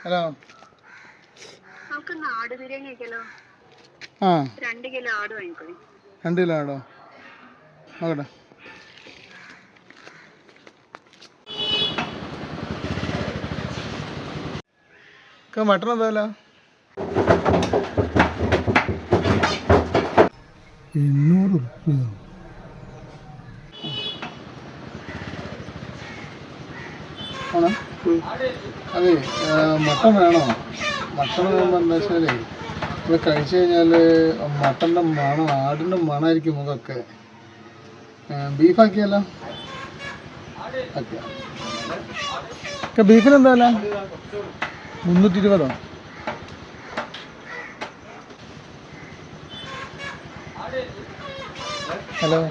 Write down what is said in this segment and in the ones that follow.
Hello. നമുക്കൊന്ന് ആട് ബിരിയാണി ആക്കിയാലോ? ആ 2 കിലോ ആട് വാങ്ങിക്കോളി. 2 കിലോ ആടോ? നോക്കട്ടെ. മട്ടൺ എന്താ 800 റുപ്യ. ആണോ? അതെ, മട്ടൺ വേണോ? മട്ടൺ എന്താ വെച്ചാലേ ഇത് കഴിച്ചു കഴിഞ്ഞാൽ മട്ടൻ്റെ മണം, ആടിൻ്റെ മണമായിരിക്കും മുഖമൊക്കെ. ബീഫാക്കിയല്ലോ. ഓക്കെ, ബീഫിന് എന്താ വില? 320. ഹലോ,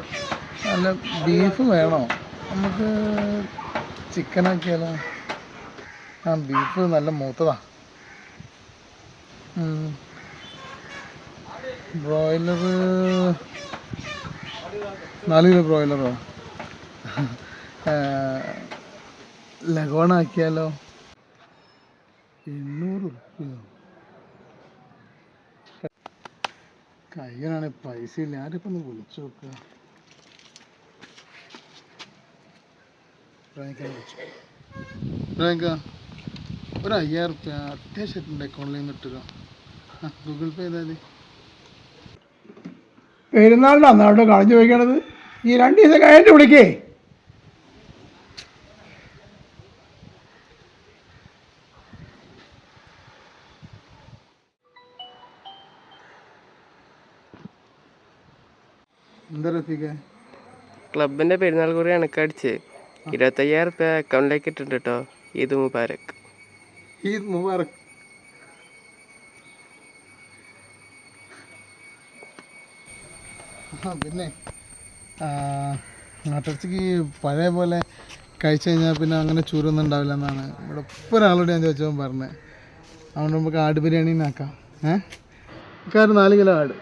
അല്ല ബീഫ് വേണോ? നമുക്ക് ചിക്കൻ ആക്കിയാലോ? ആ, ബീഫ് നല്ല മൂത്തതാ. Broiler 4 kilo ബ്രോയിലറോ? ലഗോണാക്കിയാലോ? 800 റുപ്യ. കയ്യിലാണെങ്കിൽ പൈസ ഇല്ല. ആരിപ്പോൾ ഒന്ന് വിളിച്ചു നോക്കുക. ഒരു 5000 റുപ്യ അത്യാവശ്യമായിട്ടുണ്ട്, അക്കൗണ്ടിൽ നിന്ന് ഇട്ടുക. ഗൂഗിൾ പേ ചെയ്താൽ മതി. പെരുന്നാളിനാണ് അവിടെ കളഞ്ഞു വയ്ക്കണത്. ഈ 2 ദിവസം കഴിഞ്ഞിട്ട് വിളിക്കേ. എന്താ റഫീഖേ? ക്ലബിന്റെ പെരുന്നാൾ കുറി കണക്കടിച്ച് 25,000 റുപ്യ അക്കൗണ്ടിലേക്ക് ഇട്ടിട്ടുണ്ട് കേട്ടോ. ഈദ് മുബാരക്. ഈദ് മുബാറക്. പിന്നെ നാട്ടിറച്ചിക്ക് പഴയ പോലെ കഴിച്ചു കഴിഞ്ഞാൽ പിന്നെ അങ്ങനെ ചൂരൊന്നും ഉണ്ടാവില്ല എന്നാണ് ഇവിടെ ഇപ്പോൾ ഒരാളോട് ഞാൻ ചോദിച്ചപ്പോൾ പറഞ്ഞത്. അതുകൊണ്ട് നമുക്ക് ആട് ബിരിയാണി ആക്കാം. 4 കിലോ ആട്.